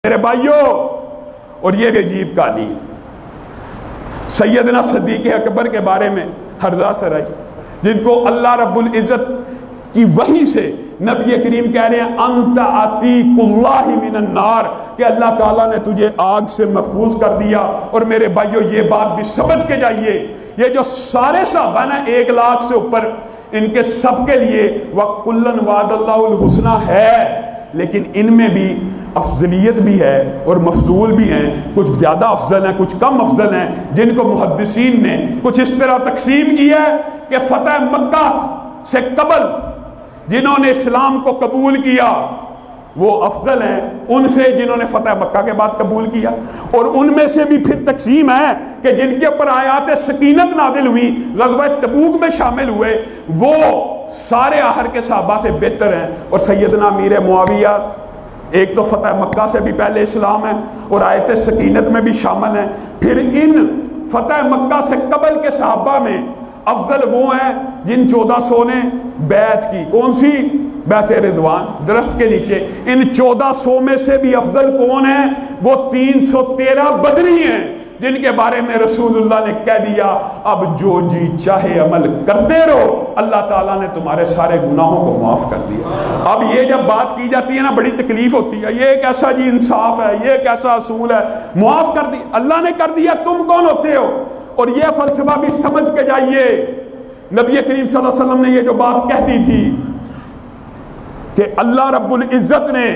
میرے بھائیوں، اور یہ بھی عجیب کہانی ہے سیدنا صدیق اکبر کے بارے میں حرزہ سرائی، جن کو اللہ رب العزت کی وحی سے نبی کریم کہہ رہے ہیں انت عتیق اللہ من النار، کہ اللہ تعالیٰ نے تجھے آگ سے محفوظ کر دیا۔ اور میرے بھائیوں یہ بات بھی سمجھ کے جائیے، یہ جو سارے صحابہ نا 1 لاکھ سے اوپر، ان کے سب کے لیے وَكُلًّا وَعَدَ اللَّهُ الْحُسْنَى ہے، لیکن ان میں بھی افضلیت بھی ہے اور مفضول بھی ہیں، کچھ زیادہ افضل ہیں کچھ کم افضل ہیں، جن کو محدثین نے کچھ اس طرح تقسیم کیا ہے کہ فتح مکہ سے قبل جنہوں نے اسلام کو قبول کیا وہ افضل ہیں ان سے جنہوں نے فتح مکہ کے بعد قبول کیا، اور ان میں سے بھی پھر تقسیم ہے کہ جن کے اوپر آیات سکینت نازل ہوئی، غزوہ تبوک میں شامل ہوئے، وہ سارے آخر کے صحابہ سے بہتر ہیں۔ اور سیدنا امیر معاویہ ایک تو فتح مکہ سے بھی پہلے اسلام ہے اور آیت سکینت میں بھی شامل ہیں۔ پھر ان فتح مکہ سے قبل کے صحابہ میں افضل وہ ہیں جن 1400 نے بیعت کی، کون سی؟ بیعت رضوان، درخت کے نیچے۔ ان 1400 میں سے بھی افضل کون ہیں؟ وہ 313 بدری ہیں جن کے بارے میں رسول اللہ نے کہہ دیا اب جو جی چاہے عمل کرتے رہو، اللہ تعالیٰ نے تمہارے سارے گناہوں کو معاف کر دیا۔ اب یہ جب بات کی جاتی ہے نا بڑی تکلیف ہوتی ہے، یہ ایک ایسا جی انصاف ہے، یہ ایک ایسا اصول ہے، معاف کر دی، اللہ نے کر دیا، تم کون ہوتے ہو؟ اور یہ فلسفہ بھی سمجھ کے جائیے، نبی کریم صلی اللہ علیہ وسلم نے یہ جو بات کہہ دی تھی کہ اللہ رب العزت نے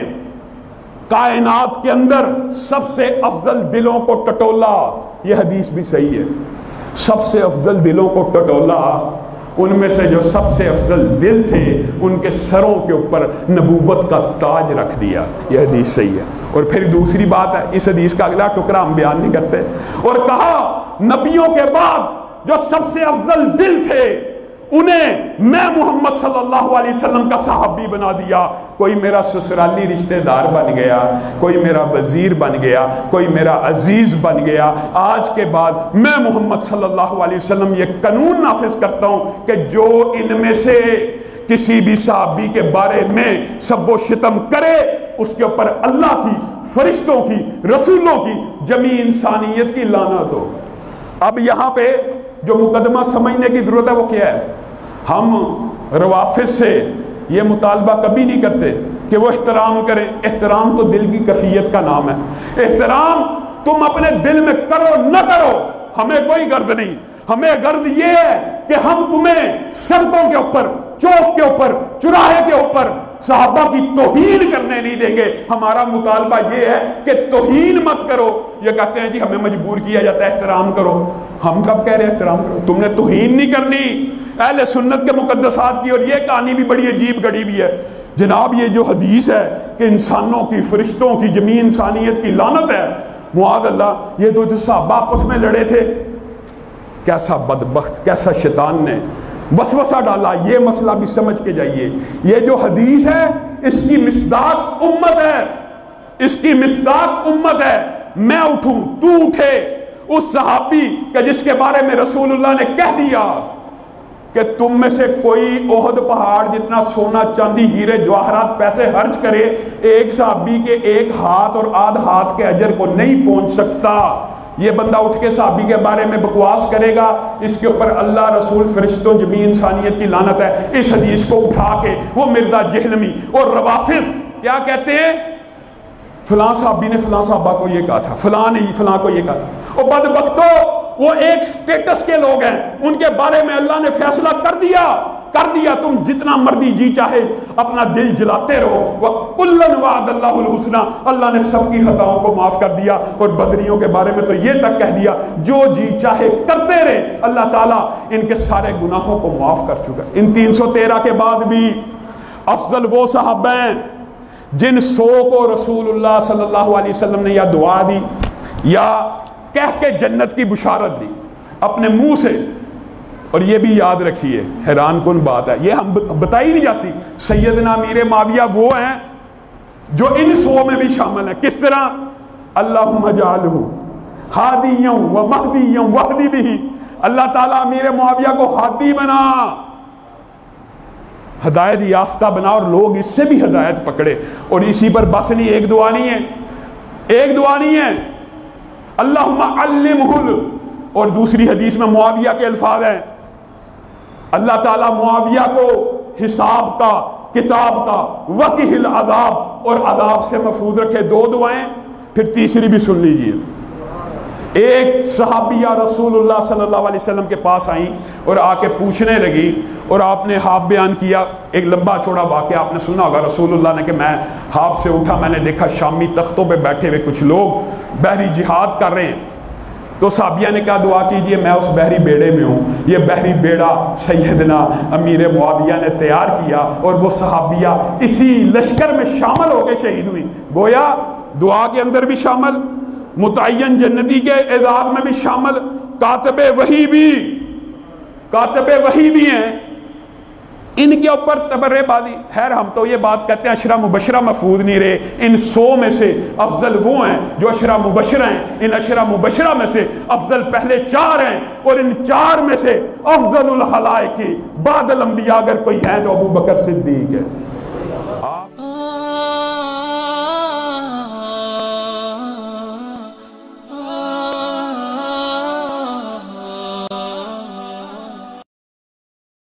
کائنات کے اندر سب سے افضل دلوں کو ٹٹولا، یہ حدیث بھی صحیح ہے، سب سے افضل دلوں کو ٹٹولا، ان میں سے جو سب سے افضل دل تھے ان کے سروں کے اوپر نبوت کا تاج رکھ دیا، یہ حدیث صحیح ہے۔ اور پھر دوسری بات ہے، اس حدیث کا اگلا ٹکڑا ہم بیان نہیں کرتے، اور کہا نبیوں کے بعد جو سب سے افضل دل تھے انہیں میں محمد صلی اللہ علیہ وسلم کا صحابی بنا دیا۔ کوئی میرا سسرالی رشتہ دار بن گیا، کوئی میرا وزیر بن گیا، کوئی میرا عزیز بن گیا، آج کے بعد میں محمد صلی اللہ علیہ وسلم یہ قانون نافذ کرتا ہوں کہ جو ان میں سے کسی بھی صحابی کے بارے میں سب و شتم کرے اس کے اوپر اللہ کی، فرشتوں کی، رسولوں کی، جمیع انسانیت کی لعنت ہو۔ اب یہاں پہ جو مقدمہ سمجھنے کی ضرورت ہے وہ کیا ہے؟ ہم روافض سے یہ مطالبہ کبھی نہیں کرتے کہ وہ احترام کریں، احترام تو دل کی کیفیت کا نام ہے، احترام تم اپنے دل میں کرو نہ کرو ہمیں کوئی غرض نہیں، ہمیں غرض یہ ہے کہ ہم تمہیں سڑکوں کے اوپر، چوک کے اوپر، چوراہے کے اوپر صحابہ کی توہین کرنے نہیں دیں گے۔ ہمارا مطالبہ یہ ہے کہ توہین مت کرو۔ یہ کہتے ہیں جی ہمیں مجبور کیا جاتا ہے احترام کرو، ہم کب کہہ رہے ہیں احترام کرو؟ تم نے توہین نہیں کرنی اہل سنت کے مقدسات کی۔ اور یہ کہانی بھی بڑی عجیب گڑی بھی ہے جناب، یہ جو حدیث ہے کہ انسانوں کی، فرشتوں کی، جمیع انسانیت کی لعنت ہے، معاذ اللہ، یہ دو جو صحابہ آپس میں لڑے تھے، کیسا بدبخت، کیسا شیطان نے وسوسہ ڈالا، یہ مسئلہ بھی سمجھ کے جائیے۔ یہ جو حدیث ہے اس کی مصداق امت ہے، اس کی مصداق امت ہے۔ میں اٹھوں، تو اٹھے، اس صحابی کہ جس کے بارے میں رسول اللہ نے کہہ دیا کہ تم میں سے کوئی احد پہاڑ جتنا سونا، چاندی، ہیرے، جواہرات، پیسے خرچ کرے ایک صحابی کے 1 ہاتھ اور آدھ ہاتھ کے اجر کو نہیں پہنچ سکتا۔ یہ بندہ اٹھ کے صحابی کے بارے میں بکواس کرے گا، اس کے اوپر اللہ، رسول، فرشتوں، جمیع انسانیت کی لعنت ہے۔ اس حدیث کو اٹھا کے وہ مرزا جہلمی اور روافظ کیا کہتے ہیں؟ فلاں صحابی نے فلاں صحابہ کو یہ کہا تھا، فلاں نے فلاں کو یہ کہا تھا۔ اور بدبختو وہ ایک سٹیٹس کے لوگ ہیں، ان کے بارے میں اللہ نے فیصلہ کر دیا، تم جتنا مرضی جی چاہے اپنا دل جلاتے رہو۔ وَكُلًّا وَعَدَ اللَّهُ الْحُسْنَى، اللہ نے سب کی خطاؤں کو معاف کر دیا۔ اور بدریوں کے بارے میں تو یہ تک کہہ دیا جو جی چاہے کرتے رہے، اللہ تعالیٰ ان کے سارے گناہوں کو معاف کر چکا۔ ان 313 کے بعد بھی افضل وہ صحابہ ہیں جن 100 کو رسول اللہ صلی اللہ علیہ وسلم نے یا دعا دی یا کہہ کے جنت کی بشارت دی اپنے منہ سے۔ اور یہ بھی یاد رکھیے، حیران کن بات ہے، یہ ہم بتائی نہیں جاتی، سیدنا امیر معاویہ وہ ہیں جو ان 100 میں بھی شامل ہیں۔ کس طرح؟ اللہم اجعلہ ہادیا و مہدیا واہدی بہ، اللہ تعالیٰ امیر معاویہ کو ہادی بنا، ہدایت یافتہ بنا، اور لوگ اس سے بھی ہدایت پکڑے۔ اور اسی پر بس نہیں، ایک دعا نہیں ہے، ایک دعا نہیں ہے اللہم علمہ، اور دوسری حدیث میں معاویہ کے الفاظ ہیں اللہ تعالیٰ معاویہ کو حساب کا، کتاب کا، وقح العذاب، اور عذاب سے محفوظ رکھے۔ دو دعائیں، پھر تیسری بھی سن لیجئے۔ ایک صحابیہ رسول اللہ صلی اللہ علیہ وسلم کے پاس آئیں اور آ کے پوچھنے لگی، اور آپ نے خواب بیان کیا، ایک لمبا چوڑا واقعہ آپ نے سنا ہوگا رسول اللہ نے کہ میں خواب سے اٹھا، میں نے دیکھا شامی تختوں پہ بیٹھے ہوئے کچھ لوگ بحری جہاد کر رہے ہیں۔ تو صحابیہ نے کہا دعا کیجئے میں اس بحری بیڑے میں ہوں۔ یہ بحری بیڑا سیدنا امیر معاویہ نے تیار کیا، اور وہ صحابیہ اسی لشکر میں شامل ہو کے شہید ہوئی۔ گویا دعا کے اندر بھی شامل، متعین جنتی کے اعزاز میں بھی شامل، کاتب وحی بھی ہیں، ان کے اوپر تبرے بازی۔ خیر ہم تو یہ بات کہتے ہیں عشرہ مبشرہ محفوظ نہیں رہے، ان 100 میں سے افضل وہ ہیں جو عشرہ مبشرہ ہیں، ان عشرہ مبشرہ میں سے افضل پہلے 4 ہیں، اور ان 4 میں سے افضل الخلائق بعد الانبیاء اگر کوئی ہے تو ابو بکر صدیق ہے۔